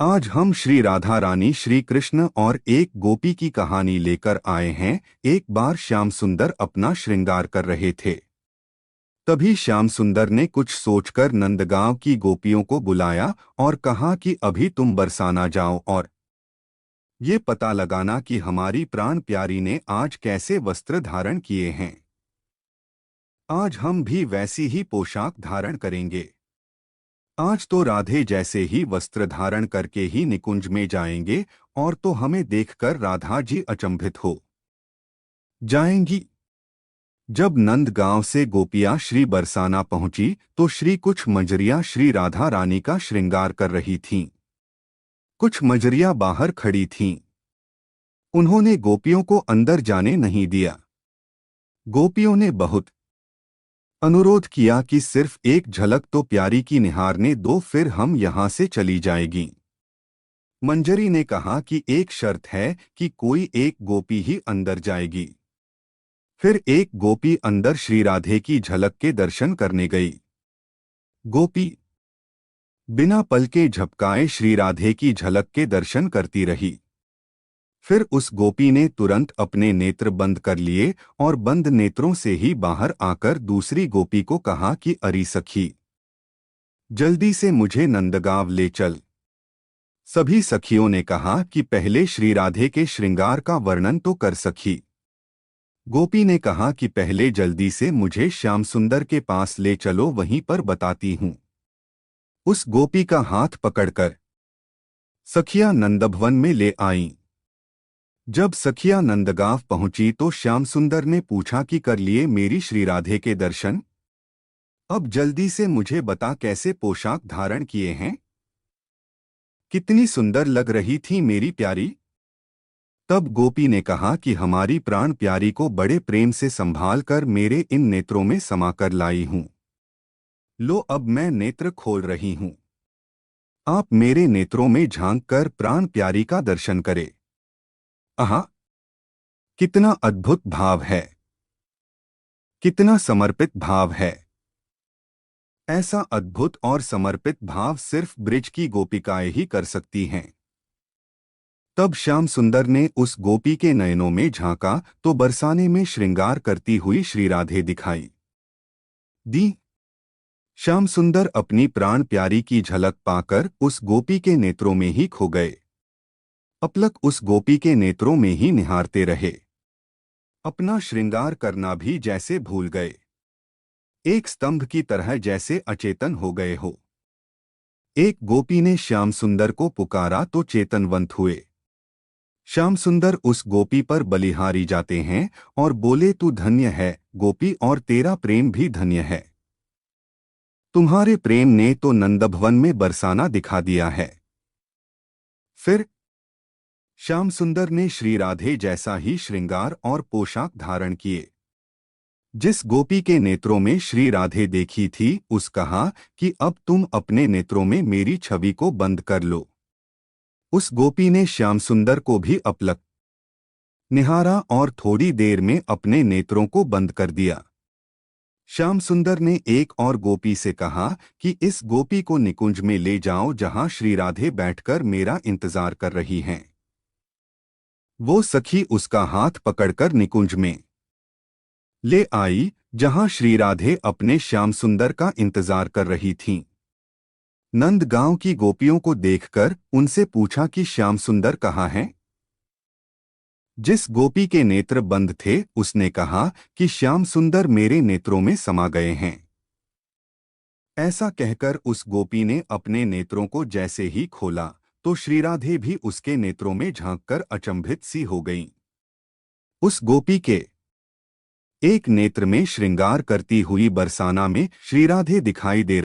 आज हम श्री राधा रानी श्री कृष्ण और एक गोपी की कहानी लेकर आए हैं। एक बार श्याम सुंदर अपना श्रृंगार कर रहे थे। तभी श्याम सुंदर ने कुछ सोचकर नंदगांव की गोपियों को बुलाया और कहा कि अभी तुम बरसाना जाओ और ये पता लगाना कि हमारी प्राण प्यारी ने आज कैसे वस्त्र धारण किए हैं। आज हम भी वैसी ही पोशाक धारण करेंगे। आज तो राधे जैसे ही वस्त्र धारण करके ही निकुंज में जाएंगे और तो हमें देखकर राधा जी अचंभित हो जाएंगी। जब नंदगांव से गोपियां श्री बरसाना पहुंची तो श्री कुछ मंजरियां श्री राधा रानी का श्रृंगार कर रही थीं। कुछ मंजरियां बाहर खड़ी थीं। उन्होंने गोपियों को अंदर जाने नहीं दिया। गोपियों ने बहुत अनुरोध किया कि सिर्फ एक झलक तो प्यारी की निहारने दो, फिर हम यहाँ से चली जाएगी। मंजरी ने कहा कि एक शर्त है कि कोई एक गोपी ही अंदर जाएगी। फिर एक गोपी अंदर श्री राधे की झलक के दर्शन करने गई। गोपी बिना पलके झपकाए श्री राधे की झलक के दर्शन करती रही। फिर उस गोपी ने तुरंत अपने नेत्र बंद कर लिए और बंद नेत्रों से ही बाहर आकर दूसरी गोपी को कहा कि अरी सखी, जल्दी से मुझे नंदगांव ले चल। सभी सखियों ने कहा कि पहले श्री राधे के श्रृंगार का वर्णन तो कर सखी। गोपी ने कहा कि पहले जल्दी से मुझे श्याम सुंदर के पास ले चलो, वहीं पर बताती हूं। उस गोपी का हाथ पकड़कर सखियां नंदभवन में ले आईं। जब सखियां नंदगांव पहुंची तो श्याम सुंदर ने पूछा कि कर लिए मेरी श्री राधे के दर्शन? अब जल्दी से मुझे बता कैसे पोशाक धारण किए हैं, कितनी सुंदर लग रही थी मेरी प्यारी। तब गोपी ने कहा कि हमारी प्राण प्यारी को बड़े प्रेम से संभाल कर मेरे इन नेत्रों में समाकर लाई हूं। लो अब मैं नेत्र खोल रही हूं। आप मेरे नेत्रों में झांक कर प्राण प्यारी का दर्शन करें। आहा, कितना अद्भुत भाव है, कितना समर्पित भाव है। ऐसा अद्भुत और समर्पित भाव सिर्फ ब्रिज की गोपिकाएं ही कर सकती हैं। तब श्याम सुंदर ने उस गोपी के नयनों में झांका तो बरसाने में श्रृंगार करती हुई श्री राधे दिखाई दी। श्याम सुंदर अपनी प्राण प्यारी की झलक पाकर उस गोपी के नेत्रों में ही खो गए। अपलक उस गोपी के नेत्रों में ही निहारते रहे। अपना श्रृंगार करना भी जैसे भूल गए, एक स्तंभ की तरह जैसे अचेतन हो गए हो। एक गोपी ने श्याम सुंदर को पुकारा तो चेतनवंत हुए। श्याम सुंदर उस गोपी पर बलिहारी जाते हैं और बोले, तू धन्य है गोपी और तेरा प्रेम भी धन्य है। तुम्हारे प्रेम ने तो नंदभवन में बरसाना दिखा दिया है। फिर श्याम सुंदर ने श्री राधे जैसा ही श्रृंगार और पोशाक धारण किए। जिस गोपी के नेत्रों में श्री राधे देखी थी उस कहा कि अब तुम अपने नेत्रों में मेरी छवि को बंद कर लो। उस गोपी ने श्याम सुंदर को भी अपलक निहारा और थोड़ी देर में अपने नेत्रों को बंद कर दिया। श्याम सुंदर ने एक और गोपी से कहा कि इस गोपी को निकुंज में ले जाओ जहां श्री राधे बैठकर मेरा इंतजार कर रही हैं। वो सखी उसका हाथ पकड़कर निकुंज में ले आई जहां श्री राधे अपने श्याम सुंदर का इंतजार कर रही थीं। नंदगांव की गोपियों को देखकर उनसे पूछा कि श्याम सुंदर कहाँ हैं? जिस गोपी के नेत्र बंद थे उसने कहा कि श्याम सुंदर मेरे नेत्रों में समा गए हैं। ऐसा कहकर उस गोपी ने अपने नेत्रों को जैसे ही खोला तो श्री राधे भी उसके नेत्रों में झांककर अचंभित सी हो गईं। उस गोपी के एक नेत्र में श्रृंगार करती हुई बरसाना में श्री राधे दिखाई दे